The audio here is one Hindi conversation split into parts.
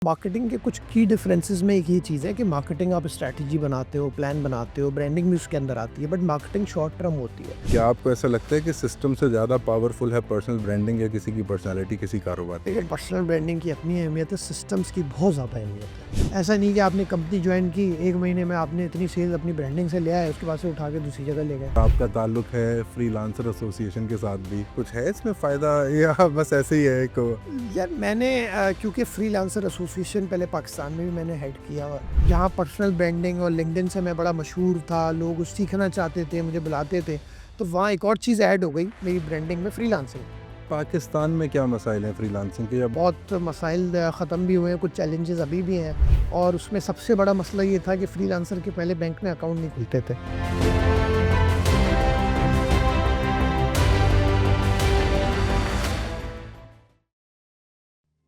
मार्केटिंग के कुछ की डिफरेंसेस में एक ये चीज़ है कि मार्केटिंग आप स्ट्रैटेजी बनाते हो, प्लान बनाते हो, ब्रांडिंग भी उसके अंदर आती है, बट मार्केटिंग शॉर्ट टर्म होती है। क्या आपको ऐसा लगता है कि सिस्टम से ज़्यादा पावरफुल है पर्सनल ब्रांडिंग या किसी की पर्सनालिटी, किसी कारोबार की? लेकिन पर्सनल ब्रांडिंग की अपनी अहमियत है, सिस्टम्स की बहुत ज़्यादा अहमियत है। ऐसा नहीं कि आपने कंपनी ज्वाइन की, 1 महीने में आपने इतनी सेल्स अपनी ब्रांडिंग से ले आए, उसके बाद से उठा के दूसरी जगह ले गए। आपका ताल्लुक है फ्रीलांसर एसोसिएशन के साथ भी, कुछ है इसमें फ़ायदा या बस ऐसे ही है एक? यार मैंने क्योंकि फ्रीलांसर एसोसिएशन पहले पाकिस्तान में भी मैंने हेड किया, जहाँ पर्सनल ब्रांडिंग और लिंक्डइन से मैं बड़ा मशहूर था, लोग सीखना चाहते थे, मुझे बुलाते थे, तो वहाँ एक और चीज़ ऐड हो गई मेरी ब्रांडिंग में, फ्रीलांसिंग। पाकिस्तान में क्या मसाइल हैं फ्रीलांसिंग के? या बहुत मसाइल ख़त्म भी हुए हैं, कुछ चैलेंजेस अभी भी हैं, और उसमें सबसे बड़ा मसला ये था कि फ्रीलांसर के पहले बैंक में अकाउंट नहीं खुलते थे।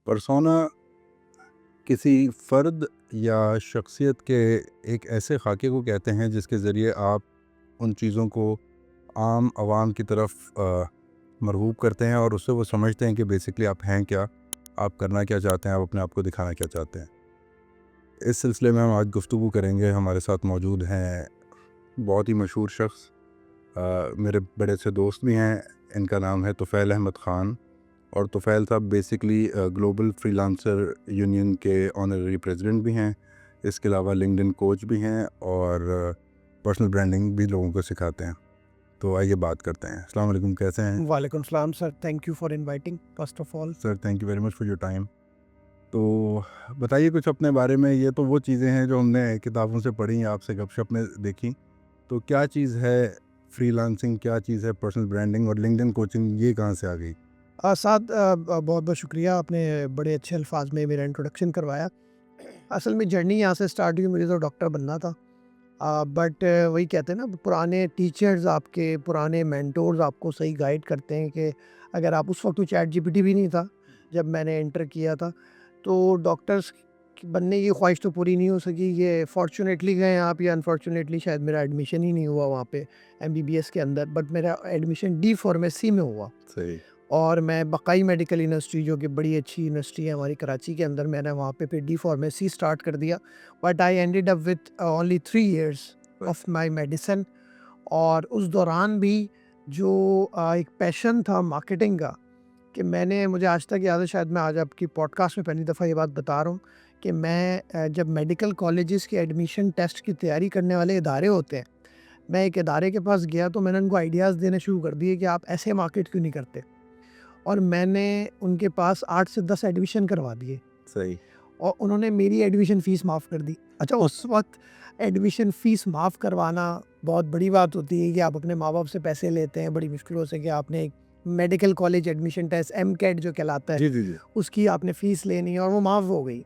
पर्सोना किसी फ़र्द या शख्सियत के एक ऐसे खाके को कहते हैं जिसके ज़रिए आप उन चीज़ों को आम आवाम की तरफ मरगूब करते हैं और उससे वो समझते हैं कि बेसिकली आप हैं क्या, आप करना क्या चाहते हैं, आप अपने आप को दिखाना क्या चाहते हैं। इस सिलसिले में हम आज गुफ्तगू करेंगे। हमारे साथ मौजूद हैं बहुत ही मशहूर शख्स, मेरे बड़े से दोस्त भी हैं। इनका नाम है तुफ़ैल अहमद ख़ान, और तुफ़ैल साहब बेसिकली ग्लोबल फ्रीलांसर यूनियन के ऑनररी प्रेसिडेंट भी हैं। इसके अलावा लिंक्डइन कोच भी हैं और पर्सनल ब्रांडिंग भी लोगों को सिखाते हैं। तो आइए बात करते हैं। अस्सलाम वालेकुम, कैसे हैं? वालेकुम सलाम sir, thank you for inviting first of all. Sir thank you very much for your time. तो बताइए कुछ अपने बारे में। ये तो वो चीज़ें हैं जो हमने किताबों से पढ़ी, आपसे गपशप में देखी। तो क्या चीज़ है फ्रीलांसिंग, क्या चीज़ है पर्सनल ब्रांडिंग, और लिंक्डइन कोचिंग ये कहाँ से आ गई? साथ बहुत बहुत शुक्रिया, आपने बड़े अच्छे अल्फाज में मेरा इंट्रोडक्शन करवाया। असल में जर्नी यहाँ से स्टार्ट हुई, मुझे तो डॉक्टर बनना था, बट वही कहते हैं ना, पुराने टीचर्स आपके, पुराने मेंटोर्स आपको सही गाइड करते हैं कि अगर आप उस वक्त तो चैट जीपीटी भी नहीं था जब मैंने एंटर किया था, तो डॉक्टर्स बनने की ख्वाहिश तो पूरी नहीं हो सकी। ये फॉर्चुनेटली गए आप या अनफॉर्चुनेटली, शायद मेरा एडमिशन ही नहीं हुआ वहाँ पे एमबीबीएस के अंदर, बट मेरा एडमिशन डी फार्मेसी में हुआ। सही। और मैं बकाई मेडिकल यूनिवर्सिटी, जो कि बड़ी अच्छी यूनिवर्सिटी है हमारी कराची के अंदर, मैंने वहाँ पे फिर डी फार्मेसी स्टार्ट कर दिया। But I ended up with only 3 years of my medicine. और उस दौरान भी जो एक पैशन था मार्केटिंग का, कि मैंने, मुझे आज तक याद है, शायद मैं आज आपकी पॉडकास्ट में पहली दफ़ा ये बात बता रहा हूँ कि मैं जब मेडिकल कॉलेजेस के एडमिशन टेस्ट की तैयारी करने वाले इदारे होते हैं, मैं एक इदारे के पास गया तो मैंने उनको आइडियाज़ देने शुरू कर दिए कि आप ऐसे मार्केट क्यों नहीं करते, और मैंने उनके पास 8 से 10 एडमिशन करवा दिए, सही। और उन्होंने मेरी एडमिशन फ़ीस माफ़ कर दी। अच्छा, उस वक़्त एडमिशन फ़ीस माफ़ करवाना बहुत बड़ी बात होती है कि आप अपने माँ-बाप से पैसे लेते हैं बड़ी मुश्किलों से, कि आपने एक medical college admission test MCAT जो कहलाता है, जी, जी, जी। उसकी आपने फ़ीस लेनी है, और वो माफ़ हो गई,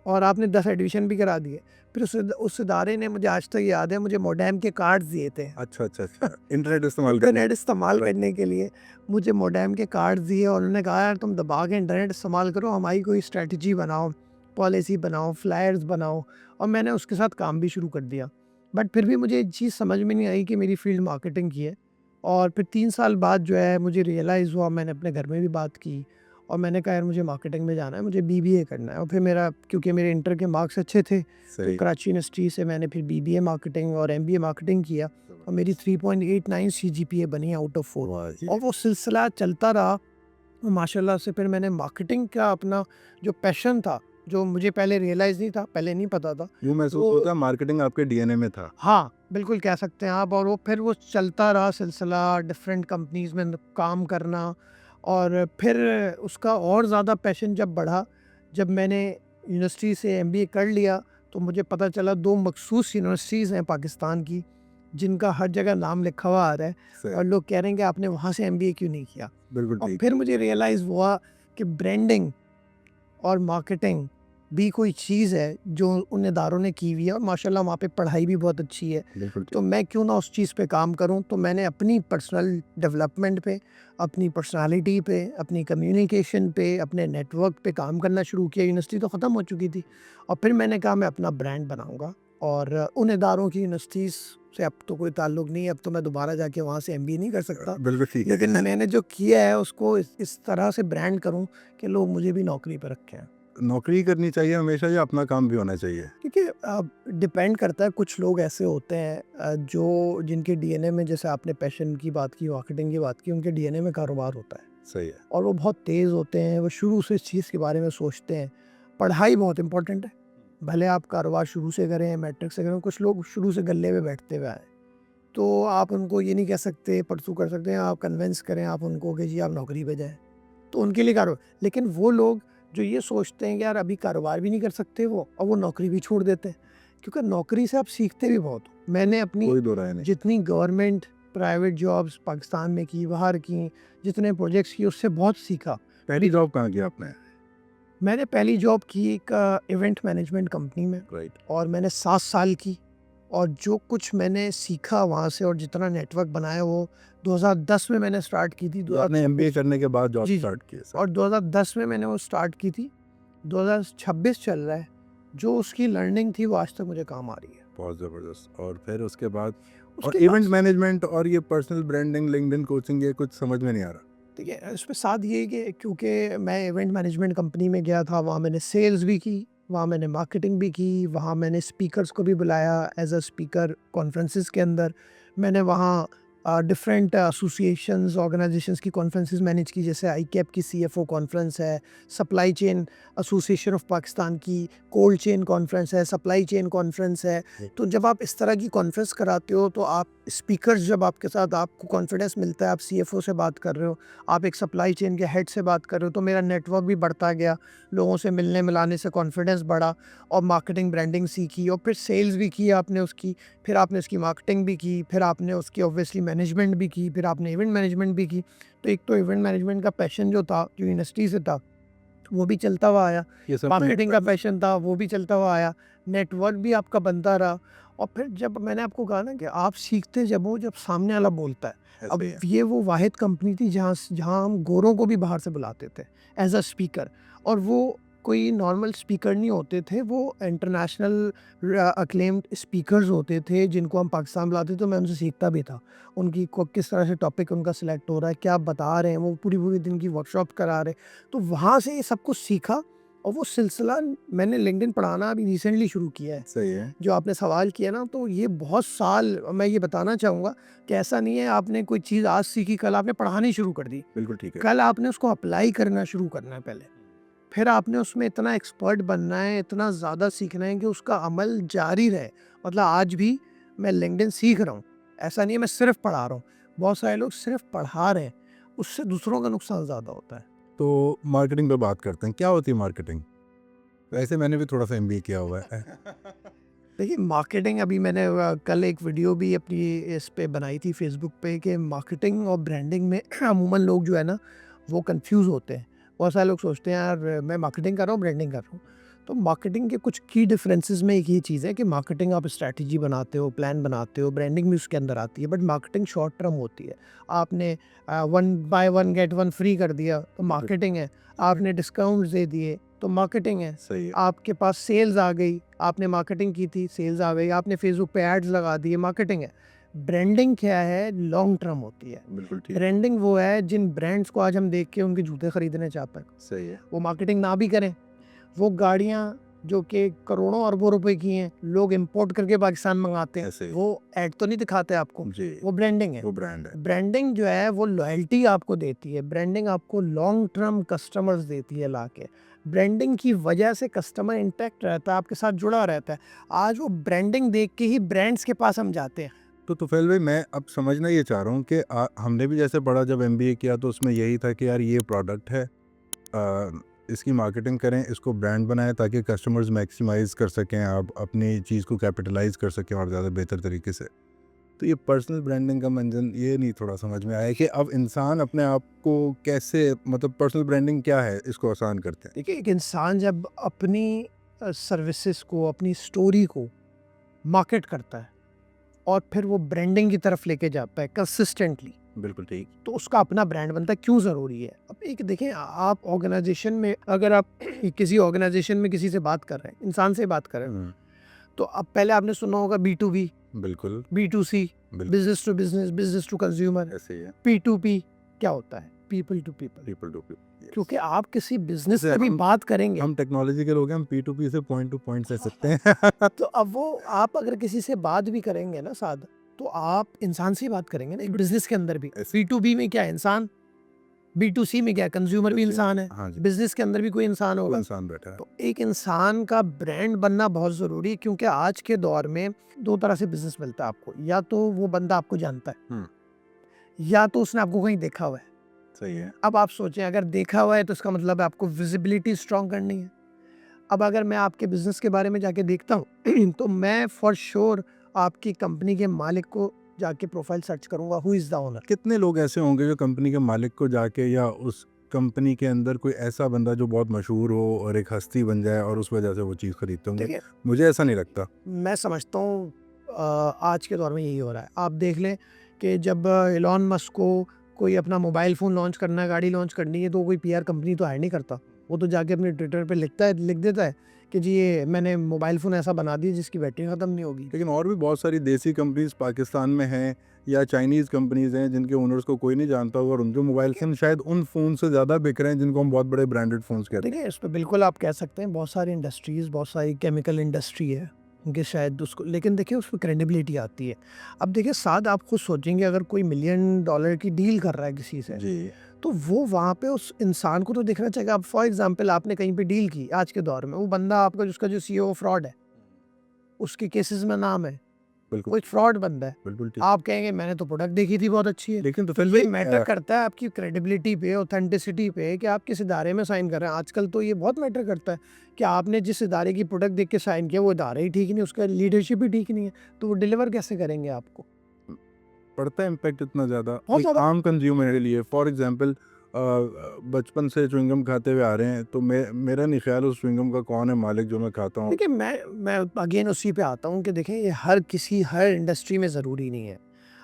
और आपने 10 एडमिशन भी करा दिए। फिर उस इदारे ने, मुझे आज तक याद है, मुझे मोडेम के कार्ड्स दिए थे। अच्छा, अच्छा, अच्छा। इंटरनेट इस्तेमाल कर इंटरनेट इस्तेमाल करने के लिए मुझे मोडेम के कार्ड्स दिए, और उन्होंने कहा यार तुम दबा के इंटरनेट इस्तेमाल करो, हमारी कोई स्ट्रेटजी बनाओ, पॉलिसी बनाओ, फ्लायर्स बनाओ, और मैंने उसके साथ काम भी शुरू कर दिया। बट फिर भी मुझे एक चीज़ समझ में नहीं आई कि मेरी फील्ड मार्केटिंग की है। और फिर 3 साल बाद जो है मुझे रियलाइज़ हुआ, मैंने अपने घर में भी बात की, और मैंने कहा यार मुझे मार्केटिंग में जाना है, मुझे बीबीए करना है। और फिर मेरा, क्योंकि मेरे इंटर के मार्क्स अच्छे थे, तो सही। कराची यूनिवर्सिटी से मैंने फिर बीबीए मार्केटिंग और एमबीए मार्केटिंग किया, और मेरी 3.89 सीजीपीए बनी आउट ऑफ 4। वाह जी। और वो सिलसिला चलता रहा, और माशाल्लाह से फिर मैंने मार्केटिंग का अपना जो पैशन था, जो मुझे पहले रियलाइज़ नहीं था, पहले नहीं पता था, यूँ महसूस वो, होता है मार्केटिंग आपके डीएनए में था। हाँ, बिल्कुल कह सकते हैं आप। और वो फिर वो चलता रहा सिलसिला, डिफरेंट कंपनीज़ में काम करना, और फिर उसका और ज़्यादा पैशन जब बढ़ा, जब मैंने यूनिवर्सिटी से एमबीए कर लिया, तो मुझे पता चला 2 मखसूस यूनिवर्सिटीज़ हैं पाकिस्तान की, जिनका हर जगह नाम लिखा हुआ आ रहा है, सही। और लोग कह रहे हैं कि आपने वहाँ से एमबीए क्यों नहीं किया। बिल्कुल और ठीक। फिर मुझे रियलाइज़ हुआ कि ब्रांडिंग और मार्केटिंग भी कोई चीज़ है जो उन इदारों ने की हुई है, और माशाल्लाह वहाँ पे पढ़ाई भी बहुत अच्छी है। बिल्कुल ठीक। तो मैं क्यों ना उस चीज़ पे काम करूँ। तो मैंने अपनी पर्सनल डेवलपमेंट पे, अपनी पर्सनालिटी पे, अपनी कम्युनिकेशन पे, अपने नेटवर्क पे काम करना शुरू किया। यूनिवर्सिटी तो ख़त्म हो चुकी थी, और फिर मैंने कहा मैं अपना ब्रांड बनाऊँगा, और उन इदारों की यूनिवर्सिटीज़ से अब तो कोई ताल्लुक़ नहीं है, अब तो मैं दोबारा जाके वहाँ से एमबीए नहीं कर सकता। बिल्कुल ठीक है। लेकिन मैंने जो किया है उसको इस तरह से ब्रांड करूँ कि लोग मुझे भी नौकरी पे रखें। नौकरी करनी चाहिए हमेशा या अपना काम भी होना चाहिए? क्योंकि डिपेंड करता है, कुछ लोग ऐसे होते हैं जो जिनके डीएनए में, जैसे आपने पैशन की बात की, मार्केटिंग की बात की, उनके डीएनए में कारोबार होता है सही है। और वो बहुत तेज़ होते हैं, वो शुरू से इस चीज़ के बारे में सोचते हैं। पढ़ाई बहुत इंपॉर्टेंट है, भले आप कारोबार शुरू से करें, मैट्रिक से करें, कुछ लोग शुरू से गल्ले में बैठते हुए आए, तो आप उनको ये नहीं कह सकते परसू कर सकते हैं, आप कन्विंस करें आप उनको कि जी आप नौकरी पे जाएँ, तो उनके लिए कारोबार। लेकिन वो लोग जो ये सोचते हैं कि यार अभी कारोबार भी नहीं कर सकते वो, और वो नौकरी भी छोड़ देते हैं, क्योंकि नौकरी से आप सीखते भी बहुत हो। मैंने अपनी कोई दो राय नहीं। जितनी गवर्नमेंट प्राइवेट जॉब्स पाकिस्तान में की, बाहर की, जितने प्रोजेक्ट्स किए, उससे बहुत सीखा। पहली जॉब कहाँ की आपने? मैंने पहली जॉब की एक इवेंट मैनेजमेंट कंपनी में, राइट। और मैंने 7 साल की, और जो कुछ मैंने सीखा वहाँ से और जितना नेटवर्क बनाया वो 2010 में मैंने स्टार्ट की थी। आपने एमबीए करने के बाद जॉब जी, जी। स्टार्ट की है सर? और 2010 में मैंने वो स्टार्ट की थी, 2026 चल रहा है, जो उसकी लर्निंग थी वो आज तक मुझे काम आ रही है। बहुत ज़बरदस्त। और फिर उसके बाद और उसके इवेंट बाद मैनेजमेंट और ये पर्सनल ब्रांडिंग, लिंक्डइन कोचिंग, ये कुछ समझ में नहीं आ रहा। देखिए, इसमें साथ ये है कि क्योंकि मैं इवेंट मैनेजमेंट कंपनी में गया था, वहाँ मैंने सेल्स भी की, वहाँ मैंने मार्केटिंग भी की, वहाँ मैंने स्पीकर्स को भी बुलाया एज अ स्पीकर कॉन्फ्रेंसेस के अंदर। मैंने वहाँ डिफरेंट एसोसिएशंस, ऑर्गेनाइजेशंस की कॉन्फ्रेंसेस मैनेज की, जैसे आईकैप की सीएफओ कॉन्फ्रेंस है, supply chain association of Pakistan की कोल्ड चेन कॉन्फ्रेंस है, सप्लाई चेन कॉन्फ्रेंस है। तो जब आप इस तरह की कॉन्फ्रेंस कराते हो, तो आप स्पीकर्स, जब आपके साथ आपको कॉन्फिडेंस मिलता है, आप सीएफओ से बात कर रहे हो, आप एक सप्लाई चेन के हेड से बात कर रहे हो, तो मेरा नेटवर्क भी बढ़ता गया, लोगों से मिलने मिलाने से कॉन्फिडेंस बढ़ा, और मार्केटिंग ब्रांडिंग सीखी, और फिर सेल्स भी की आपने उसकी, फिर आपने उसकी मार्केटिंग भी की, फिर आपने उसकी ऑब्वियसली मैनेजमेंट भी की, फिर आपने इवेंट मैनेजमेंट भी की। तो एक तो इवेंट मैनेजमेंट का पैशन जो था, जो यूनिवर्सिटी से था, वो भी चलता हुआ आया, ये सब मार्केटिंग का पैशन था, वो भी चलता हुआ आया, नेटवर्क भी आपका बनता रहा। और फिर जब मैंने आपको कहा ना कि आप सीखते जब हो, जब सामने वाला बोलता है। अब ये वो वाहिद कंपनी थी जहाँ हम गोरों को भी बाहर से बुलाते थे एज अ स्पीकर, और वो कोई नॉर्मल स्पीकर नहीं होते थे, वो इंटरनेशनल अक्लेम्ड स्पीकर्स होते थे जिनको हम पाकिस्तान बुलाते थे। तो मैं उनसे सीखता भी था, उनकी किस तरह से टॉपिक उनका सिलेक्ट हो रहा है, क्या बता रहे हैं, वो पूरी पूरी दिन की वर्कशॉप करा रहे। तो वहाँ से ये सब कुछ सीखा, और वो सिलसिला मैंने लिंक्डइन पढ़ाना अभी रिसेंटली शुरू किया है। सही है। जो आपने सवाल किया ना, तो ये बहुत साल, मैं ये बताना चाहूँगा कि ऐसा नहीं है आपने कोई चीज़ आज सीखी, कल आपने पढ़ानी शुरू कर दी। बिल्कुल ठीक है। कल आपने उसको अप्लाई करना शुरू करना है पहले, फिर आपने उसमें इतना एक्सपर्ट बनना है, इतना ज़्यादा सीखना है कि उसका अमल जारी रहे। मतलब आज भी मैं लिंक्डइन सीख रहा हूँ, ऐसा नहीं है मैं सिर्फ पढ़ा रहा हूँ। बहुत सारे लोग सिर्फ पढ़ा रहे हैं, उससे दूसरों का नुकसान ज़्यादा होता है। तो मार्केटिंग पे बात करते हैं। क्या होती है मार्केटिंग? वैसे मैंने भी थोड़ा सा एमबीए किया हुआ है। देखिए, मार्केटिंग, अभी मैंने कल एक वीडियो भी अपनी इस पे बनाई थी फेसबुक पे, कि मार्केटिंग और ब्रांडिंग में अमूमन लोग जो है ना, वो कंफ्यूज होते हैं। बहुत सारे लोग सोचते हैं यार मैं मार्केटिंग कर रहा हूँ, ब्रांडिंग कर रहा हूँ। तो मार्केटिंग के कुछ की डिफरेंसेस में एक ये चीज़ है कि मार्केटिंग आप स्ट्रैटेजी बनाते हो, प्लान बनाते हो, ब्रांडिंग भी उसके अंदर आती है, बट मार्केटिंग शॉर्ट टर्म होती है। आपने 1 बाय 1 गेट 1 फ्री कर दिया तो मार्केटिंग है, आपने डिस्काउंट्स दे दिए तो मार्केटिंग है, सही है। आपके पास सेल्स आ गई, आपने मार्केटिंग की थी, सेल्स आ गई, आपने फेसबुक पे एड्स लगा दिए, मार्केटिंग है। ब्रांडिंग क्या है? लॉन्ग टर्म होती है। बिल्कुल ठीक। ब्रांडिंग वो है जिन ब्रांड्स को आज हम देख के उनके जूते खरीदने चाहते हैं, सही है। वो मार्केटिंग ना भी करें, वो गाड़ियाँ जो कि करोड़ों अरबों रुपए की हैं, लोग इंपोर्ट करके पाकिस्तान मंगाते हैं, ऐसे। वो ऐड तो नहीं दिखाते आपको, जी। वो ब्रांडिंग है। वो ब्रांड है। ब्रांडिंग जो है वो लॉयल्टी आपको देती है, ब्रांडिंग आपको लॉन्ग टर्म कस्टमर्स देती है लाके। ब्रांडिंग की वजह से कस्टमर इंटैक्ट रहता है, आपके साथ जुड़ा रहता है। आज वो ब्रांडिंग देख के ही ब्रांड्स के पास हम जाते हैं। तो तुफैल भाई, मैं अब समझना ये चाह रहा हूँ कि हमने भी जैसे पढ़ा जब एमबीए किया, तो उसमें यही था कि यार ये प्रोडक्ट है, इसकी मार्केटिंग करें, इसको ब्रांड बनाएं ताकि कस्टमर्स मैक्सिमाइज़ कर सकें, आप अपनी चीज़ को कैपिटलाइज कर सकें और ज़्यादा बेहतर तरीके से। तो ये पर्सनल ब्रांडिंग का मंजन ये नहीं थोड़ा समझ में आया कि अब इंसान अपने आप को कैसे, मतलब पर्सनल ब्रांडिंग क्या है, इसको आसान करते हैं। देखिए, एक इंसान जब अपनी सर्विसेज को, अपनी स्टोरी को मार्केट करता है और फिर वो ब्रांडिंग की तरफ लेके जाता है कंसिस्टेंटली, बिल्कुल ठीक। तो उसका अपना ब्रांड बनता है। क्यों ज़रूरी है? अब एक देखें, आप ऑर्गेनाइजेशन में, अगर आप किसी ऑर्गेनाइजेशन में किसी से बात कर रहे हैं, इंसान से बात कर रहे हैं, तो अब पहले आपने सुना होगा B2B, बिल्कुल। B2C, बिल्कुल। Business to consumer. ऐसे ही है। P2P क्या होता है? People to people. People to people. क्योंकि आप किसी बिजनेस जैसे से भी हम बात करेंगे हम टेक्नोलॉजी के लोग हैं, हम P2P से पॉइंट टू पॉइंट से सकते हैं। तो अब वो आप अगर किसी से बात भी करेंगे ना साद, तो आप इंसान से ही बात करेंगे ना, एक बिजनेस के अंदर भी। ऐसे- B2B में क्या है इंसान, B2C में क्या है कंज्यूमर भी इंसान है, हाँ जी, बिजनेस के अंदर भी कोई इंसान वो होगा। इंसान बैठा है। तो एक इंसान का ब्रांड बनना बहुत ज़रूरी है, क्योंकि आज के दौर में दो तरह से बिजनेस मिलता है आपको, या तो वो बंदा आपको जानता है, हम्म, या तो उसने आपको कहीं देखा हुआ है। सही है। अब आप सोचें, अगर देखा हुआ है तो इसका मतलब है आपको विजिबिलिटी स्ट्रॉन्ग करनी है। अब अगर मैं आपके बिजनेस के बारे में जाके देखता हूँ तो मैं फॉर श्योर आपकी कंपनी के मालिक को जाके प्रोफाइल सर्च करूंगा, हु इज़ द ओनर। कितने लोग ऐसे होंगे जो कंपनी के मालिक को जाके या उस कंपनी के अंदर कोई ऐसा बंदा जो बहुत मशहूर हो और एक हस्ती बन जाए और उस वजह से वो चीज़ खरीदते होंगे? देखिए, मुझे ऐसा नहीं लगता। मैं समझता हूँ आज के दौर में यही हो रहा है। आप देख लें कि जब एलॉन मस्क को कोई अपना मोबाइल फ़ोन लॉन्च करना है, गाड़ी लॉन्च करनी है, तो कोई पीआर कंपनी तो हायर नहीं करता। वो तो जाके अपने ट्विटर पे लिख देता है कि जी ये मैंने मोबाइल फ़ोन ऐसा बना दिया जिसकी बैटरी ख़त्म नहीं होगी। लेकिन और भी बहुत सारी देसी कंपनीज पाकिस्तान में हैं या चाइनीज़ कंपनीज हैं जिनके ओनर्स को कोई नहीं जानता होगा और उनके मोबाइल फ़ोन शायद उन फ़ोन से ज़्यादा बिक रहे हैं जिनको हम बहुत बड़े ब्रांडेड फ़ोन्स कहते हैं। देखिए, इस पे बिल्कुल आप कह सकते हैं, बहुत सारी इंडस्ट्रीज़, बहुत सारी केमिकल इंडस्ट्री है, उनके शायद उसको, लेकिन देखिए उस पे क्रेडिबिलिटी आती है। अब देखिए साद, आप खुद सोचेंगे अगर कोई $1 मिलियन की डील कर रहा है किसी से, जी, तो वो वहाँ पे उस इंसान को तो देखना चाहिए। अब फॉर एग्ज़ाम्पल आपने कहीं पे डील की आज के दौर में, वो बंदा आपका जिसका जो सीईओ फ्रॉड है, उसके केसेस में नाम है, बिल्कुल, वो एक फ्रॉड बंदा है। बिल्कुल ठीक। आप कहेंगे मैंने तो प्रोडक्ट देखी थी बहुत अच्छी है। लेकिन तो तो फिर ये भी मैटर करता है आपकी क्रेडिबिलिटी पे, ऑथेंटिसिटी पे, कि आप किस इदारे में साइन कर रहे हैं। आजकल तो ये बहुत मैटर करता है कि आपने जिस इदारे की प्रोडक्ट देख के साइन किया वो इदारा ही ठीक नहीं, उसका लीडरशिप ही ठीक नहीं है, तो वो डिलीवर कैसे करेंगे आपको? पड़ता है इम्पैक्ट इतना ज़्यादा बहुत एक ज़्यादा। आम कंज्यूमर के लिए। फॉर एग्जांपल बचपन से च्युइंगम खाते हुए आ रहे हैं, तो मेरा नहीं ख्याल उस च्युइंगम का कौन है मालिक जो मैं खाता हूँ। देखिए, मैं अगेन उसी पे आता हूँ कि देखें ये हर इंडस्ट्री में ज़रूरी नहीं है।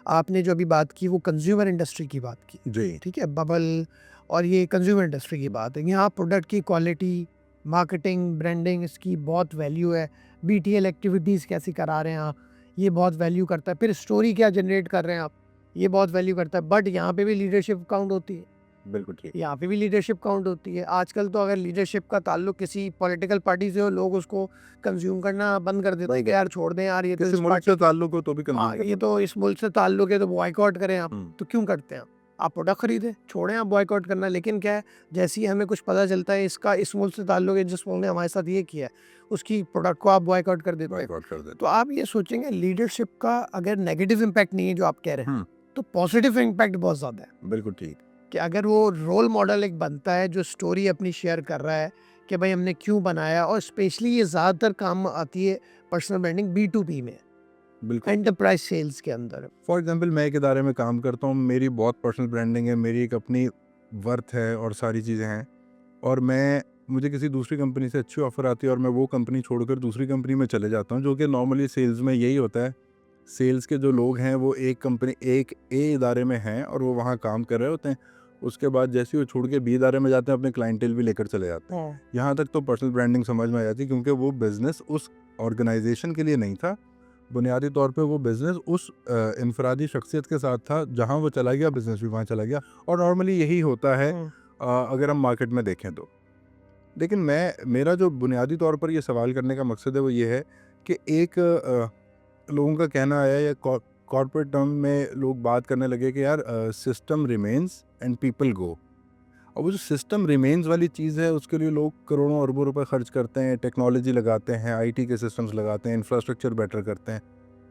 आपने जो अभी बात की वो कंज्यूमर इंडस्ट्री की बात की, जी, ठीक है? बबल और ये कंज्यूमर इंडस्ट्री की बात है। यहाँ प्रोडक्ट की क्वालिटी, मार्केटिंग, ब्रांडिंग, इसकी बहुत वैल्यू है। बीटीएल एक्टिविटीज़ कैसी करा रहे हैं आप, ये बहुत वैल्यू करता है। फिर स्टोरी क्या जनरेट कर रहे हैं आप, ये बहुत वैल्यू करता है। बट यहाँ पे भी लीडरशिप काउंट होती है। बिल्कुल ठीक। यहाँ पे भी लीडरशिप काउंट होती है। आजकल तो अगर लीडरशिप का ताल्लुक किसी पॉलिटिकल पार्टी से हो, लोग उसको कंज्यूम करना बंद कर देते हैं कि यार छोड़ दें यार, ये तो किसी इस मुल्क पार्टी, से ताल्लुक हो तो भी कंज्यूम हाँ, करते ये तो इस मुल्क से ताल्लुक है तो बॉयकॉट करें आप। हैं। तो क्यों करते हैं आप प्रोडक्ट खरीदें, छोड़ें आप बॉयकॉट करना। लेकिन क्या है, जैसे ही हमें कुछ पता चलता है इसका इस मुल्क से ताल्लुक है, जिस मुल्क ने हमारे साथ ये किया है, उसकी प्रोडक्ट को आप बॉयकॉट कर देते हैं। बॉयकॉट कर देते तो आप ये सोचेंगे लीडरशिप का अगर नेगेटिव इम्पैक्ट नहीं है जो आप कह रहे हैं, हैं। तो पॉजिटिव इम्पैक्ट बहुत ज़्यादा है। बिल्कुल ठीक। कि अगर वो रोल मॉडल एक बनता है जो स्टोरी अपनी शेयर कर रहा है कि भाई हमने क्यों बनाया, और स्पेशली ये ज़्यादातर काम आती है पर्सनल ब्रांडिंग B2B में, बिल्कुल। एंटरप्राइज सेल्स के अंदर। फॉर एग्जांपल मैं एक इदारे में काम करता हूँ, मेरी बहुत पर्सनल ब्रांडिंग है, मेरी एक अपनी वर्थ है और सारी चीज़ें हैं, और मुझे किसी दूसरी कंपनी से अच्छी ऑफ़र आती है और मैं वो कंपनी छोड़कर दूसरी कंपनी में चले जाता हूँ, जो कि नॉर्मली सेल्स में यही होता है। सेल्स के जो लोग हैं वो एक ए इदारे में हैं और वो वहाँ काम कर रहे होते हैं। उसके बाद जैसे ही वो छोड़ के बी इदारे में जाते हैं, अपने क्लाइंटेल भी लेकर चले जाते हैं। यहाँ तक तो पर्सनल ब्रांडिंग समझ में आ जाती है, क्योंकि वो बिज़नेस उस ऑर्गेनाइजेशन के लिए नहीं था। बुनियादी तौर पे वो बिज़नेस उस इनफरादी शख्सियत के साथ था, जहाँ वो चला गया बिज़नेस भी वहाँ चला गया, और नॉर्मली यही होता है अगर हम मार्केट में देखें तो। लेकिन मेरा जो बुनियादी तौर पर ये सवाल करने का मकसद है वो ये है कि एक लोगों का कहना आया या कॉर्पोरेट टर्म में लोग बात करने लगे कि यार system remains and people go. और वो जो सिस्टम रिमेन्स वाली चीज़ है उसके लिए लोग करोड़ों अरबों रुपए खर्च करते हैं, टेक्नोलॉजी लगाते हैं, आईटी के सिस्टम्स लगाते हैं, इंफ्रास्ट्रक्चर बेटर करते हैं,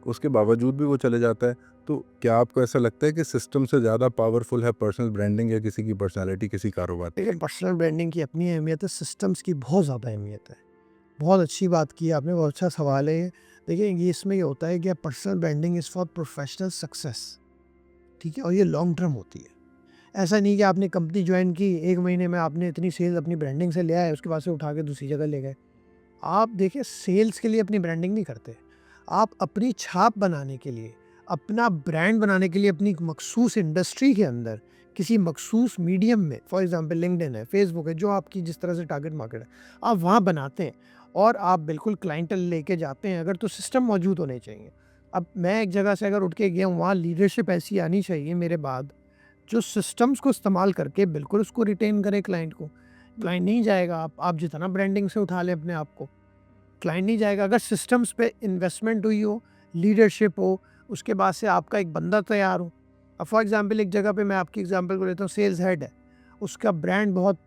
उसके बावजूद भी वो चले जाता है। तो क्या आपको ऐसा लगता है कि सिस्टम से ज़्यादा पावरफुल है पर्सनल ब्रांडिंग या किसी की पर्सनैलिटी, किसी कारोबार की? देखिए, पर्सनल ब्रांडिंग की अपनी अहमियत है, सिस्टम्स की बहुत ज़्यादा अहमियत है। बहुत अच्छी बात की आपने, बहुत अच्छा सवाल है ये। देखिए, ये इसमें ये होता है कि personal branding is for professional success, ठीक है? और ये लॉन्ग टर्म होती है। ऐसा नहीं कि आपने कंपनी ज्वाइन की, 1 महीने में आपने इतनी सेल्स अपनी ब्रांडिंग से ले आए, उसके बाद से उठा के दूसरी जगह ले गए। आप देखिए, सेल्स के लिए अपनी ब्रांडिंग नहीं करते। आप अपनी छाप बनाने के लिए, अपना ब्रांड बनाने के लिए अपनी एक मखसूस इंडस्ट्री के अंदर, किसी मखसूस मीडियम में, फॉर एग्ज़ाम्पल लिंक्डइन है, फेसबुक है, जो आपकी जिस तरह से टारगेट मार्केट है, आप वहाँ बनाते हैं और आप बिल्कुल क्लाइंटल लेके जाते हैं अगर, तो सिस्टम मौजूद होने चाहिए। अब मैं एक जगह से अगर उठ के गया हूँ, वहाँ लीडरशिप ऐसी आनी चाहिए मेरे बाद, जो सिस्टम्स को इस्तेमाल करके बिल्कुल उसको रिटेन करे क्लाइंट को। क्लाइंट नहीं जाएगा, आप जितना ब्रांडिंग से उठा लें अपने आप को, क्लाइंट नहीं जाएगा। अगर सिस्टम्स पे इन्वेस्टमेंट हुई हो, लीडरशिप हो, उसके बाद से आपका एक बंदा तैयार हो। अब फॉर एग्जांपल एक जगह पे मैं आपकी एग्जांपल को लेता हूँ, सेल्स हेड है, उसका ब्रांड बहुत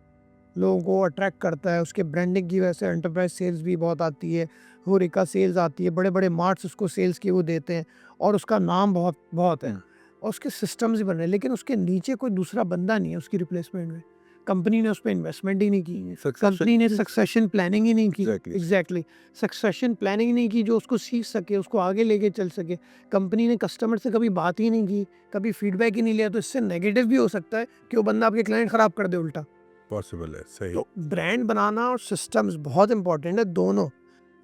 लोगों को अट्रैक्ट करता है, उसके ब्रांडिंग की वजह से एंटरप्राइज सेल्स भी बहुत आती है, होरेका सेल्स आती है, बड़े बड़े मार्ट्स उसको सेल्स की वो देते हैं और उसका नाम बहुत बहुत है और उसके सिस्टम्स भी बन रहे हैं, लेकिन उसके नीचे कोई दूसरा बंदा नहीं है उसकी रिप्लेसमेंट में। कंपनी ने उस पर इन्वेस्टमेंट ही नहीं की, कंपनी ने सक्सेशन प्लानिंग ही नहीं की, एग्जैक्टली सक्सेशन प्लानिंग नहीं की जो उसको सीख सके, उसको आगे लेके चल सके। कंपनी ने कस्टमर से कभी बात ही नहीं की, कभी फीडबैक ही नहीं लिया, तो इससे नेगेटिव भी हो सकता है कि वो बंदा आपके क्लाइंट खराब कर दे उल्टा। पॉसिबल है, सही। तो ब्रांड बनाना और सिस्टम्स बहुत इंपॉर्टेंट है दोनों।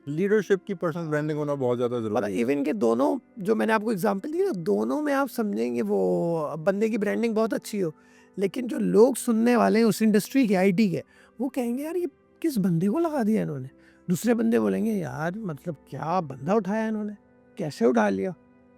लीडरशिप की पर्सनल ब्रांडिंग होना बहुत ज़्यादा ज़रूरी है। इवन के दोनों जो मैंने आपको एग्जांपल दी ना, दोनों में आप समझेंगे वो बंदे की ब्रांडिंग बहुत अच्छी हो, लेकिन जो लोग सुनने वाले हैं उस इंडस्ट्री के, आईटी के, वो कहेंगे यार ये किस बंदे को लगा दिया इन्होंने। दूसरे बंदे बोलेंगे यार मतलब क्या बंदा उठाया इन्होंने, कैसे उठा लिया,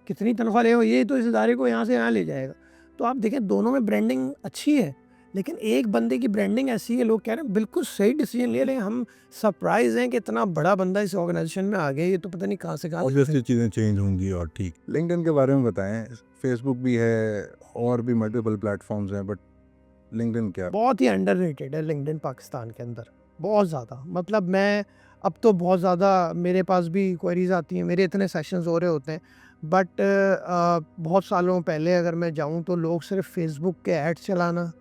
कितनी तनख्वाह ले, ये तो इस इदारे को यहाँ से यहाँ ले जाएगा। तो आप देखें दोनों में ब्रांडिंग अच्छी है, लेकिन एक बंदे की ब्रांडिंग ऐसी है, लोग कह रहे हैं बिल्कुल सही डिसीजन ले रहे हैं, हम सरप्राइज हैं कि इतना बड़ा बंदा इस ऑर्गेनाइजेशन में आ गया, ये तो पता नहीं कहाँ से कहाँ। ऑब्वियसली चीज़ें चेंज होंगी। और ठीक, लिंक्डइन के बारे में बताएं। फेसबुक भी है और भी मल्टीपल प्लेटफॉर्म्स हैं, बट लिंक्डइन क्या? बहुत ही अंडररेटेड है लिंक्डइन पाकिस्तान के अंदर, बहुत ज़्यादा। मतलब मैं अब तो बहुत ज़्यादा मेरे पास भी क्वेरीज आती हैं, मेरे इतने सेशंस हो रहे होते हैं, बट बहुत सालों पहले अगर मैं जाऊं तो लोग सिर्फ फेसबुक के ऐड चलाना,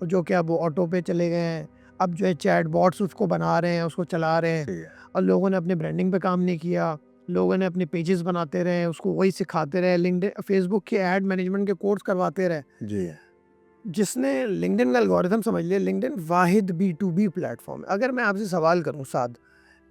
और जो कि अब वो ऑटो पे चले गए हैं, अब जो है चैट बॉट्स उसको बना रहे हैं, उसको चला रहे हैं, और लोगों ने अपने ब्रांडिंग पे काम नहीं किया, लोगों ने अपने पेजेस बनाते रहे, उसको वही सिखाते रहे, लिंक्डइन फेसबुक के ऐड मैनेजमेंट के कोर्स करवाते रहे। जी, जिसने लिंक्डइन का एल्गोरिथम समझ लिया। लिंक्डइन वाहिद B2B प्लेटफॉर्म है। अगर मैं आपसे सवाल करूं साद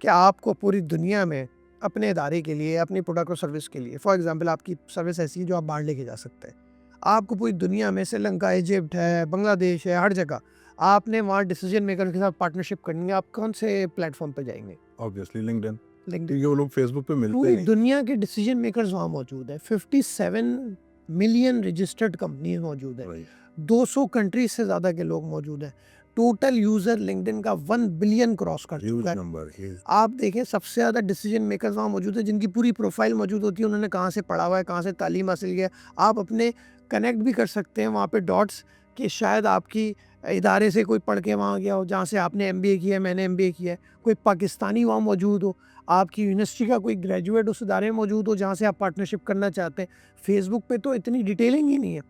कि आपको पूरी दुनिया में अपने इदारे के लिए, अपनी प्रोडक्ट और सर्विस के लिए, फॉर एग्जांपल आपकी सर्विस ऐसी है जो आप बाहर लेके जा सकते हैं, आपको पूरी दुनिया में श्रीलंका, इजिप्ट है, बांग्लादेश है, हर जगह आपने वहाँ डिसीजन मेकर के साथ पार्टनरशिप करनी है, आप कौन से प्लेटफॉर्म पे जाएंगे? Obviously LinkedIn, LinkedIn. क्योंकि वो लोग फेसबुक पे मिलते पूरी नहीं। दुनिया के डिसीजन मेकर्स वहाँ मौजूद है, 57 मिलियन रजिस्टर्ड कंपनीज मौजूद है, 200 कंट्रीज से ज़्यादा के लोग मौजूद हैं। टोटल यूज़र लिंक्डइन का 1 बिलियन क्रॉस कर चुका है। नंबर। आप देखें सबसे ज़्यादा डिसीजन मेकर्स वहाँ मौजूद है, जिनकी पूरी प्रोफाइल मौजूद होती है, उन्होंने कहाँ से पढ़ा हुआ है, कहाँ से तालीम हासिल किया है। आप अपने कनेक्ट भी कर सकते हैं वहाँ पे डॉट्स, कि शायद आपकी इदारे से कोई पढ़ के वहाँ गया हो, जहाँ से आपने MBA किया है, मैंने MBA किया है, कोई पाकिस्तानी वहाँ मौजूद हो, आपकी यूनिवर्सिटी का कोई ग्रेजुएट उस इदारे में मौजूद हो जहाँ से आप पार्टनरशिप करना चाहते हैं। फेसबुक पे तो इतनी डिटेलिंग ही नहीं है।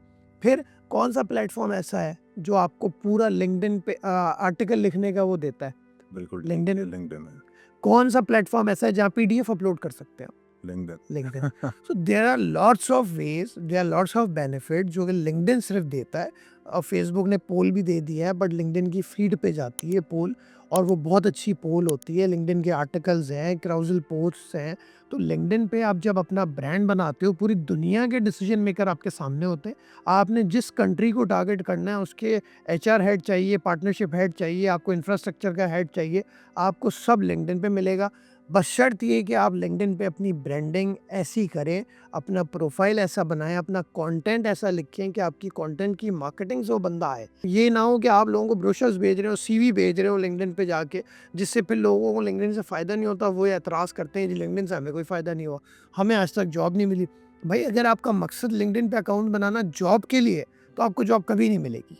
फिर कौन सा प्लेटफॉर्म ऐसा है जो आपको पूरा लिंक्डइन पे आर्टिकल लिखने का वो देता है? बिल्कुल, लिंक्डइन। है। कौन सा प्लेटफॉर्म ऐसा है जहाँ PDF अपलोड कर सकते हैं? LinkedIn. So there are lots of ways, there are lots of benefit जो कि लिंक्डइन सिर्फ देता है। और फेसबुक ने पोल भी दे दिया है, बट लिंक्डइन की फीड पे जाती है पोल, और वो बहुत अच्छी पोल होती है। लिंक्डइन के आर्टिकल्स हैं, क्राउजल पोस्ट्स हैं। तो लिंक्डइन पे आप जब अपना ब्रांड बनाते हो, पूरी दुनिया के डिसीजन मेकर आपके सामने होते हैं। आपने जिस कंट्री को टारगेट करना है, उसके HR हेड चाहिए, पार्टनरशिप हेड चाहिए, आपको इंफ्रास्ट्रक्चर का हेड चाहिए, आपको सब लिंक्डइन पे मिलेगा। बस शर्त ये कि आप लिंक्डइन पे अपनी ब्रांडिंग ऐसी करें, अपना प्रोफाइल ऐसा बनाएं, अपना कंटेंट ऐसा लिखें कि आपकी कंटेंट की मार्केटिंग से वो बंदा आए। ये ना हो कि आप लोगों को ब्रोशर्स भेज रहे हो, CV भेज रहे हो लिंक्डइन पे जाके, जिससे फिर लोगों को लिंक्डइन से फ़ायदा नहीं होता। वो एतराज़ करते हैं जी लिंक्डइन से हमें कोई फ़ायदा नहीं हुआ, हमें आज तक जॉब नहीं मिली। भाई अगर आपका मकसद लिंक्डइन पे अकाउंट बनाना जॉब के लिए, तो आपको जॉब कभी नहीं मिलेगी।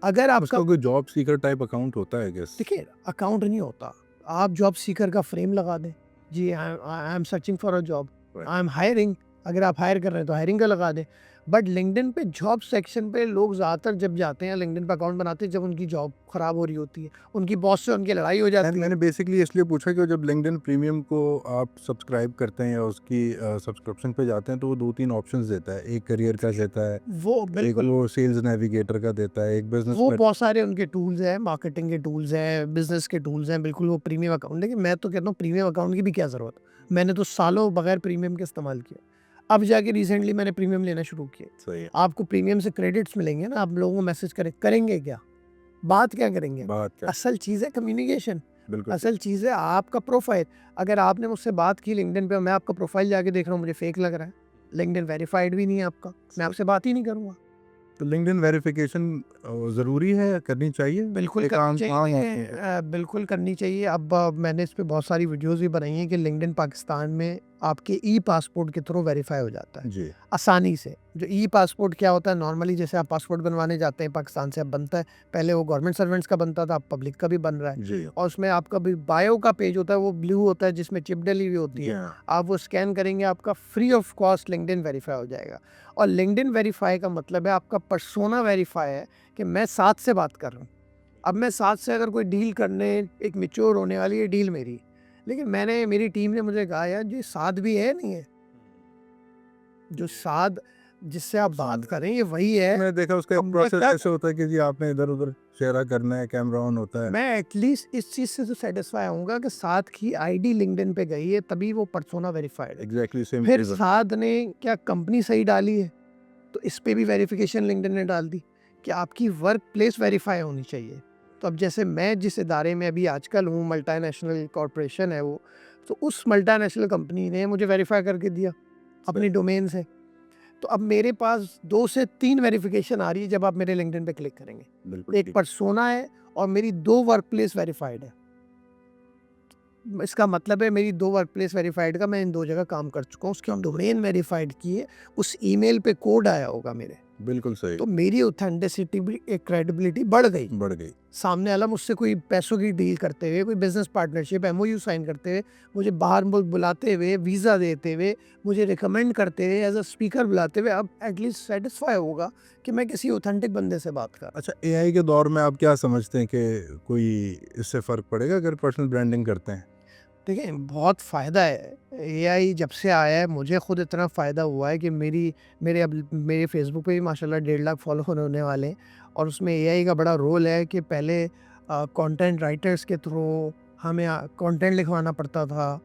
अगर आपका कोई जॉब सीकर टाइप अकाउंट होता है क्या? देखिए अकाउंट नहीं होता, आप जॉब सीकर का फ्रेम लगा दें, जी I am searching for a job, I am hiring. अगर आप हायर कर रहे हैं तो हायरिंग का लगा दें। बट लिंक्डइन पे जॉब सेक्शन पे लोग ज़्यादातर जब जाते हैं लिंक्डइन पे अकाउंट बनाते हैं जब उनकी जॉब ख़राब हो रही होती है, उनकी बॉस से उनकी लड़ाई हो जाती है। मैंने बेसिकली इसलिए पूछा कि जब लिंक्डइन प्रीमियम को आप सब्सक्राइब करते हैं या उसकी सब्सक्रिप्शन पे जाते हैं, तो वो 2-3 ऑप्शंस देता है। एक करियर का देता है, वो एक बिल्कुल वो सेल्स नेविगेटर का देता है, एक बिजनेस वो बहुत सारे उनके टूल्स हैं, मार्केटिंग के टूल्स हैं, बिजनेस के टूल्स हैं, बिल्कुल वो प्रीमियम अकाउंट। लेकिन मैं तो कहता हूँ प्रीमियम अकाउंट की भी क्या ज़रूरत, मैंने तो सालों बगैर प्रीमियम के इस्तेमाल किया। अब जाके रिसेंटली मैंने प्रीमियम लेना शुरू किया। सही है। आपको प्रीमियम से क्रेडिट्स मिलेंगे ना, आप लोगों को मैसेज करेंगे क्या, बात क्या करेंगे? बात क्या? असल चीज़ है कम्युनिकेशन, बिल्कुल। असल चीज़ है आपका प्रोफाइल। अगर आपने मुझसे बात की लिंक्डइन पे, मैं आपका प्रोफाइल जाके देख रहा हूँ, मुझे फेक लग रहा है, लिंक्डइन वेरीफाइड भी नहीं है आपका, मैं आपसे बात ही नहीं करूँगा। तो लिंक्डइन वेरिफिकेशन ज़रूरी है, करनी चाहिए? बिल्कुल एक करनी आम चाहिए, बिल्कुल करनी चाहिए। अब मैंने इस पे बहुत सारी वीडियोज़ भी बनाई हैं कि लिंक्डइन पाकिस्तान में आपके ई-पासपोर्ट के थ्रू वेरीफ़ाई हो जाता है, जी, आसानी से। जो ई-पासपोर्ट क्या होता है, नॉर्मली जैसे आप पासपोर्ट बनवाने जाते हैं पाकिस्तान से, अब बनता है, पहले वो गवर्नमेंट सर्वेंट्स का बनता था, अब पब्लिक का भी बन रहा है। जी। और उसमें आपका भी बायो का पेज होता है, वो ब्लू होता है जिसमें चिप डली हुई होती है। हाँ, आप वो स्कैन करेंगे, आपका free of cost LinkedIn verify हो जाएगा। और लिंक्डइन वेरीफ़ाई का मतलब है आपका पर्सोना वेरीफ़ाई है कि मैं साथ से बात कर रहा हूँ। अब मैं साथ से अगर कोई डील करने, एक मैच्योर होने वाली है डील मेरी, लेकिन मेरी टीम ने मुझे कहा यार ये साद भी है नहीं है, जो साद जिससे आप बात करें ये वही है। मैंने देखा उसका अब एक मैं प्रोसेस क्या ऐसे होता है कि जी आपने इधर-उधर चेहरा करना है, कैमरा ऑन होता है। मैं एटलीस्ट इस चीज़ से तो सेटिस्फाई होऊंगा कि साद की आईडी लिंक्डइन पे गई है, तभी वो पर्सोना वेरीफाइड है। एग्ज़ैक्टली सेम फिर चीज़ है। साद ने क्या कंपनी सही डाली है, तो इस पे भी वेरिफिकेशन लिंक्डइन ने डाल दी कि आपकी वर्क प्लेस वेरीफाई होनी चाहिए। तो अब जैसे मैं जिस इदारे में अभी आजकल हूँ, मल्टीनेशनल कॉरपोरेशन है वो, तो उस मल्टीनेशनल कंपनी ने मुझे वेरीफाई करके दिया अपनी डोमेन से। तो अब मेरे पास 2 से 3 वेरिफिकेशन आ रही है जब आप मेरे लिंक्डइन पे क्लिक करेंगे। बिल्कुल एक ठीक। पर्सोना है और मेरी 2 वर्क प्लेस वेरीफाइड है। इसका मतलब है मेरी 2 वर्क प्लेस वेरीफाइड का मैं इन 2 जगह काम कर चुका हूँ। उसकी डोमेन वेरीफाइड की है, उस ईमेल पे कोड आया होगा मेरे। बिल्कुल सही, तो मेरी ऑथेंटिसिटी भी, एक क्रेडिबिलिटी बढ़ गई। बढ़ गई। सामने वाला मुझसे कोई पैसों की डील करते हुए, कोई बिजनेस पार्टनरशिप एमओयू साइन करते हुए, मुझे बाहर मुल्क बुलाते हुए, वीज़ा देते हुए, मुझे रिकमेंड करते हुए, एज अ स्पीकर बुलाते हुए, अब एटलीस्ट सेटिस्फाई होगा कि मैं किसी ऑथेंटिक बंदे से बात कर रहा हूँ। अच्छा, एआई के दौर में आप क्या समझते हैं कि कोई इससे फ़र्क पड़ेगा अगर पर्सनल ब्रांडिंग करते हैं? देखिए बहुत फ़ायदा है, एआई जब से आया है मुझे खुद इतना फ़ायदा हुआ है कि मेरे फेसबुक पे भी माशाल्लाह 1.5 लाख फॉलोअर होने वाले हैं। और उसमें एआई का बड़ा रोल है कि पहले कंटेंट राइटर्स के थ्रू हमें कंटेंट लिखवाना पड़ता था,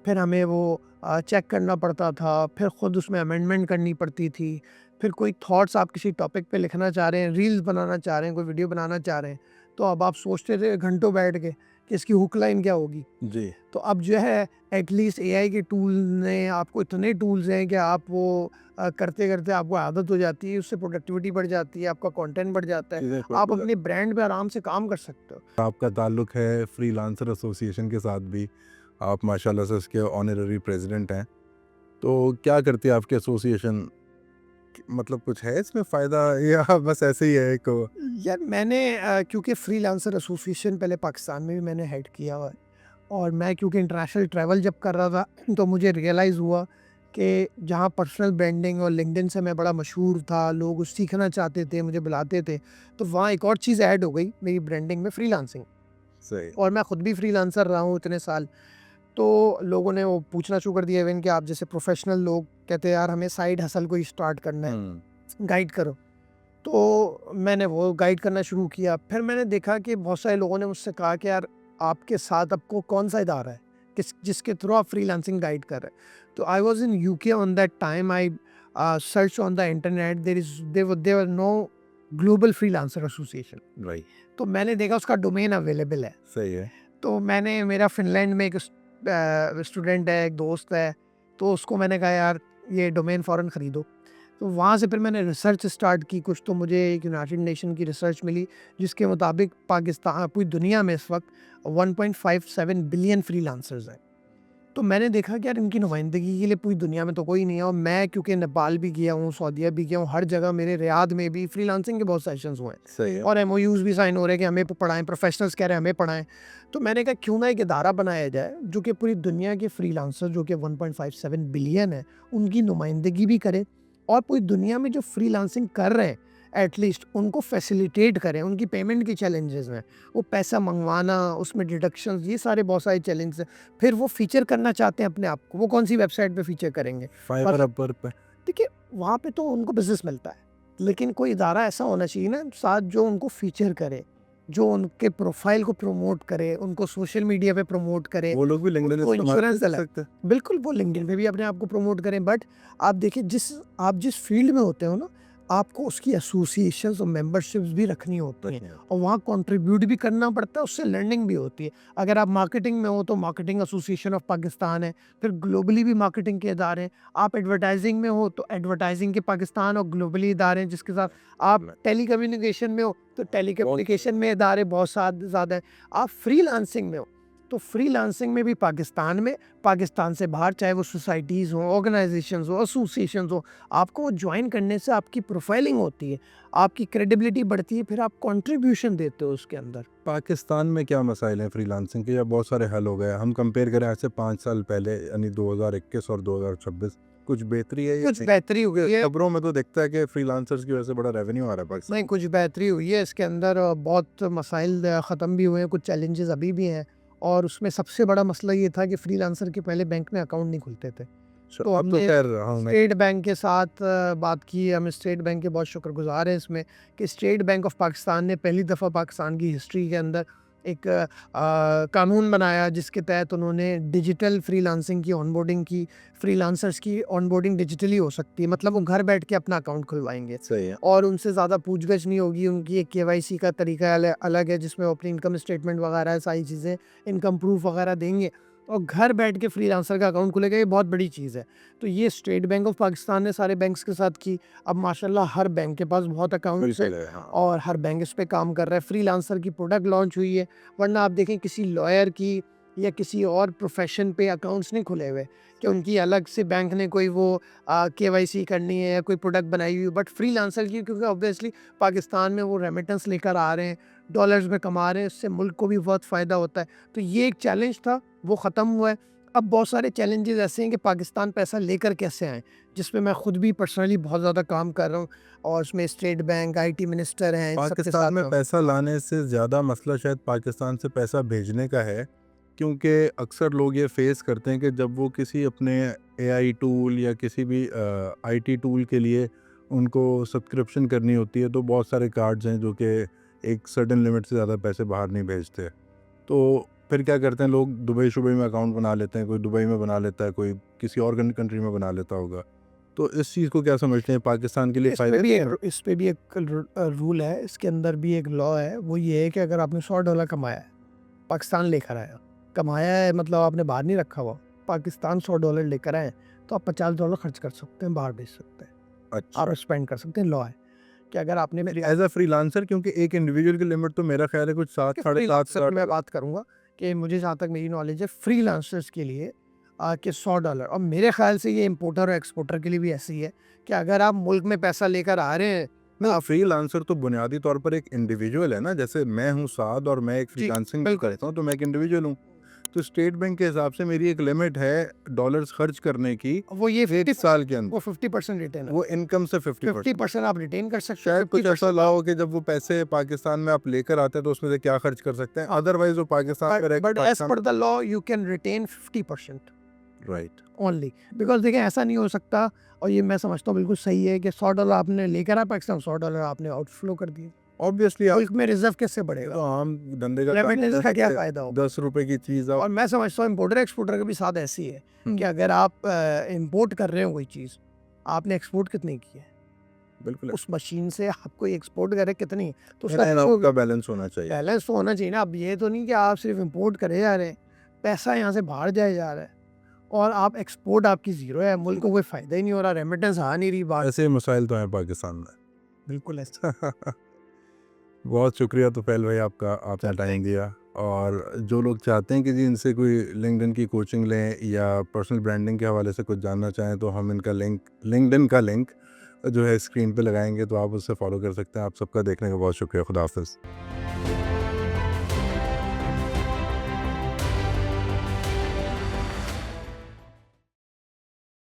फिर हमें वो चेक करना पड़ता था, फिर ख़ुद उसमें अमेंडमेंट करनी पड़ती थी, फिर कोई थॉट्स आप किसी टॉपिक पे लिखना चाह रहे हैं, रील्स बनाना चाह रहे हैं, कोई वीडियो बनाना चाह रहे हैं, तो अब आप सोचते थे घंटों बैठ के कि इसकी हुक लाइन क्या होगी। जी, तो अब जो है एटलीस्ट एआई के टूल ने आपको इतने टूल्स हैं कि आप वो करते करते आपको आदत हो जाती है, उससे प्रोडक्टिविटी बढ़ जाती है, आपका कंटेंट बढ़ जाता है, चीज़ें आप फ़र्क हो अपने ब्रांड पे आराम से काम कर सकते हो। जाता है। आपका ताल्लुक है फ्रीलांसर एसोसिएशन के साथ भी, आप माशाल्लाह से उसके ऑनररी प्रेज़िडेंट हैं। तो क्या करती है आपकी एसोसिएशन? मतलब कुछ है इसमें फ़ायदा या बस ऐसे ही है एक यार मैंने क्योंकि फ्रीलांसर एसोसिएशन पहले पाकिस्तान में भी मैंने हेड किया हुआ है, और मैं क्योंकि इंटरनेशनल ट्रैवल जब कर रहा था तो मुझे रियलाइज़ हुआ कि जहाँ पर्सनल ब्रांडिंग और लिंक्डइन से मैं बड़ा मशहूर था, लोग सीखना चाहते थे, मुझे बुलाते थे, तो वहाँ एक और चीज़ ऐड हो गई मेरी ब्रांडिंग में, फ्रीलांसिंग। सही। और मैं खुद भी फ्रीलांसर रहा हूँ इतने साल, तो लोगों ने वो पूछना शुरू कर दिया इवन कि आप जैसे प्रोफेशनल लोग कहते हैं यार हमें साइड हसल कोई स्टार्ट करना है, हुँ, गाइड करो। तो मैंने वो गाइड करना शुरू किया। फिर मैंने देखा कि बहुत सारे लोगों ने मुझसे कहा कि यार आपके साथ आपको कौन-सा इदारा है, जिसके थ्रू आप फ्रीलांसिंग गाइड कर रहे हैं। तो I was in UK on that time, I search on the internet, there were no global freelancer association. Right, तो मैंने देखा उसका डोमेन अवेलेबल है। सही है। तो मेरा फ़िनलैंड में एक स्टूडेंट है, एक दोस्त है, तो उसको मैंने कहा यार ये डोमेन फ़ौरन ख़रीदो। तो वहाँ से फिर मैंने रिसर्च स्टार्ट की, कुछ तो मुझे एक यूनाइटेड नेशन की रिसर्च मिली जिसके मुताबिक पाकिस्तान पूरी दुनिया में इस वक्त 1.57 बिलियन फ्रीलांसर्स हैं। तो मैंने देखा कि यार इनकी नुमाइंदगी के लिए पूरी दुनिया में तो कोई नहीं है, और मैं क्योंकि नेपाल भी गया हूँ, सऊदीया भी गया हूँ, हर जगह मेरे रियाद में भी फ्रीलांसिंग के बहुत सेशंस हुए हैं, सही है। और एमओयूज भी साइन हो रहे हैं कि हमें पढ़ाएं, प्रोफेशनल्स कह रहे हैं हमें पढ़ाएं। तो मैंने कहा क्यों ना एक इदारा बनाया जाए जो कि पूरी दुनिया के फ्रीलांसर जो कि 1.57 बिलियन है उनकी नुमाइंदगी भी करे, और पूरी दुनिया में जो फ्रीलांसिंग कर रहे हैं एटलीस्ट उनको फैसिलिटेट करें। उनकी पेमेंट की चैलेंजेस हैं, वो पैसा मंगवाना, उसमें डिडक्शंस, ये सारे बहुत सारे चैलेंज हैं। फिर वो फीचर करना चाहते हैं अपने आप को, वो कौन सी वेबसाइट पे फीचर करेंगे? फाइवर, अपवर्क पे देखिए वहाँ पे तो उनको बिजनेस मिलता है, लेकिन कोई इदारा ऐसा होना चाहिए ना साथ जो उनको फीचर करे, जो उनके प्रोफाइल को प्रमोट करे, उनको सोशल मीडिया पे प्रमोट करे, वो लोग भी लिंक्डइन उनको इस्तेमाल इंश्योरेंस कर दिलाए। सकते हैं। बिल्कुल वो लिंक्डइन पे भी अपने आप को प्रमोट करें, बट आप देखिए आप जिस फील्ड में होते हो ना, आपको उसकी एसोसिएशंस और मेंबरशिप्स भी रखनी होती हैं और वहाँ कंट्रीब्यूट भी करना पड़ता है, उससे लर्निंग भी होती है। अगर आप मार्केटिंग में हो तो मार्केटिंग एसोसिएशन ऑफ पाकिस्तान है, फिर ग्लोबली भी मार्केटिंग के इदारे हैं। आप एडवर्टाइजिंग में हो तो एडवर्टाइजिंग के पाकिस्तान और ग्लोबली इदारे हैं, जिसके साथ आप टेली कम्युनिकेशन में हो तो टेली कम्युनिकेशन में इदारे बहुत ज़्यादा हैं। आप फ्रीलांसिंग में हो तो फ्रीलांसिंग में भी पाकिस्तान में, पाकिस्तान से बाहर, चाहे वो सोसाइटीज़ हों, ऑर्गेनाइजेशंस हो, एसोसिएशंस हो, आपको ज्वाइन करने से आपकी प्रोफाइलिंग होती है, आपकी क्रेडिबिलिटी बढ़ती है, फिर आप कंट्रीब्यूशन देते हो उसके अंदर। पाकिस्तान में क्या मसाइल हैं फ्रीलांसिंग के, या बहुत सारे हल हो गए? हम कंपेयर करें आज से 5 साल पहले, यानी 2021 और 2026, कुछ बेहतरी है या कुछ नहीं? बेहतरी हुई है, खबरों में तो दिखता है कि फ्रीलांसर्स की वजह से बड़ा रेवेन्यू आ रहा है पाकिस्तान। नहीं कुछ बेहतरी हुई है इसके अंदर, बहुत मसाइल ख़त्म भी हुए हैं, कुछ चैलेंजेस अभी भी हैं। और उसमें सबसे बड़ा मसला ये था कि फ्रीलांसर के पहले बैंक में अकाउंट नहीं खुलते थे। तो अब तो हमने खैर हाँ, मैं स्टेट बैंक के साथ बात की, हम स्टेट बैंक के बहुत शुक्रगुजार हैं इसमें कि स्टेट बैंक ऑफ पाकिस्तान ने पहली दफ़ा पाकिस्तान की हिस्ट्री के अंदर एक कानून बनाया, जिसके तहत उन्होंने डिजिटल फ्रीलांसिंग की ऑनबोर्डिंग की। फ्रीलांसर्स की ऑनबोर्डिंग डिजिटली हो सकती है, मतलब वो घर बैठ के अपना अकाउंट खुलवाएंगे सही है। और उनसे ज़्यादा पूछगछ नहीं होगी। उनकी एक केवाईसी का तरीका अलग है, जिसमें वो अपनी इनकम स्टेटमेंट वगैरह सारी चीज़ें, इनकम प्रूफ वगैरह देंगे और घर बैठ के फ्रीलांसर का अकाउंट खुलेगा। ये बहुत बड़ी चीज़ है। तो ये स्टेट बैंक ऑफ पाकिस्तान ने सारे बैंक्स के साथ की। अब माशाल्लाह हर बैंक के पास बहुत अकाउंट्स बिल्कुल है है, हाँ। और हर बैंक इस पे काम कर रहा है। फ्रीलांसर की प्रोडक्ट लॉन्च हुई है, वरना आप देखें किसी लॉयर की या किसी और प्रोफेशन पे अकाउंट्स नहीं खुले हुए कि उनकी अलग से बैंक ने कोई वो केवाईसी करनी है या कोई प्रोडक्ट बनाई हुई। बट फ्रीलांसर की, क्योंकि ऑब्वियसली पाकिस्तान में वो रेमिटेंस लेकर आ रहे हैं, डॉलर्स में कमा रहे हैं, इससे मुल्क को भी बहुत फ़ायदा होता है। तो ये एक चैलेंज था, वो ख़त्म हुआ है। अब बहुत सारे चैलेंजेस ऐसे हैं कि पाकिस्तान पैसा लेकर कैसे आए, जिसपे मैं खुद भी पर्सनली बहुत ज़्यादा काम कर रहा हूँ और उसमें स्टेट बैंक, आईटी मिनिस्टर हैं, इन सबके साथ पाकिस्तान में मैं- पैसा लाने से ज़्यादा मसला शायद पाकिस्तान से पैसा भेजने का है, क्योंकि अक्सर लोग ये फेस करते हैं कि जब वो किसी अपने एआई टूल या किसी भी आईटी टूल के लिए उनको सब्सक्रिप्शन करनी होती है, तो बहुत सारे कार्ड्स हैं जो कि एक सर्टेन लिमिट से ज़्यादा पैसे बाहर नहीं भेजते। तो फिर क्या करते हैं लोग, दुबई शुबई में अकाउंट बना लेते हैं, कोई दुबई में बना लेता है, कोई किसी और कंट्री में बना लेता होगा। तो इस चीज़ को क्या समझते हैं, पाकिस्तान के लिए इस पे फ़ायदे? इस पे भी एक रूल है, इसके अंदर भी एक लॉ है। वो ये है कि अगर आपने $100 कमाया है, पाकिस्तान लेकर आया, कमाया है मतलब आपने बाहर नहीं रखा हुआ, पाकिस्तान $100 लेकर आए तो आप $50 खर्च कर सकते हैं, बाहर भेज सकते हैं, अच्छा, आप स्पेंड कर सकते हैं। लॉ है कि अगर आपने एज अ फ्रीलांसर, क्योंकि एक इंडिविजुअल की लिमिट तो मेरा ख्याल है कुछ 7 साढ़े 7 फ्रीलांसर मैं बात करूंगा कि मुझे जहाँ तक मेरी नॉलेज है फ्रीलांसर्स के लिए कि $100, और मेरे ख्याल से ये इंपोर्टर और एक्सपोर्टर के लिए भी ऐसी है कि अगर आप मुल्क में पैसा लेकर आ रहे हैं ना, फ्रीलांसर तो बुनियादी तौर पर एक इंडिविजुअल है ना, जैसे मैं हूँ साद और मैं एक फ्रीलांसिंग बिल्कुल। करता हूँ, तो मैं एक इंडिविजुअल हूँ। तो स्टेट बैंक के हिसाब से मेरी एक लिमिट है डॉलर्स खर्च करने की वो ये 1 साल के अंदर, वो 50% रिटेन है, वो इनकम से 50%। 50% आप रिटेन कर सकते हैं। शायद कुछ 50% ऐसा लाओ कि जब वो पैसे पाकिस्तान में आप लेकर आते हैं तो उसमें से क्या खर्च कर सकते हैं, अदरवाइज वो पाकिस्तान में रह but as per the law you can retain 50% right. Only. Because देखिए ऐसा नहीं हो सकता, और ये मैं समझता हूँ बिल्कुल सही है कि $100 आपने लेकर आया पाकिस्तान, $100 आपने आउटफ्लो कर दिए, ऑब्वियसली आप मुल्क में रिजर्व कैसे तो बढ़ेगा, आम धंधे का रेमिटेंस काम का क्या है, फ़ायदा होगा। 10 रुपए की चीज़ आप और मैं समझता हूँ इम्पोर्टर एक्सपोर्टर के भी साथ ऐसी है कि अगर आप इंपोर्ट कर रहे हो कोई चीज़, आपने एक्सपोर्ट कितनी की है, बिल्कुल उस मशीन से आप कोई एक्सपोर्ट करे कितनी, तो का बैलेंस होना चाहिए। बैलेंस तो होना चाहिए ना। अब ये तो नहीं कि आप सिर्फ इंपोर्ट करे जा रहे हैं, पैसा यहाँ से बाहर जाए जा रहा है और आप एक्सपोर्ट आपकी ज़ीरो है, मुल्क को कोई फ़ायदा ही नहीं हो रहा, रेमिटेंस आ नहीं रही बाहर। ऐसे मसाइल तो हैं पाकिस्तान में। बिल्कुल ऐसा। बहुत शुक्रिया तुफैल भाई आपका, आपने टाइम दिया। और जो लोग चाहते हैं कि जी इनसे कोई लिंक्डइन की कोचिंग लें या पर्सनल ब्रांडिंग के हवाले से कुछ जानना चाहें, तो हम इनका लिंक्डइन का लिंक जो है स्क्रीन पे लगाएंगे, तो आप उससे फॉलो कर सकते हैं। आप सबका देखने का बहुत शुक्रिया। खुदा हाफिज़।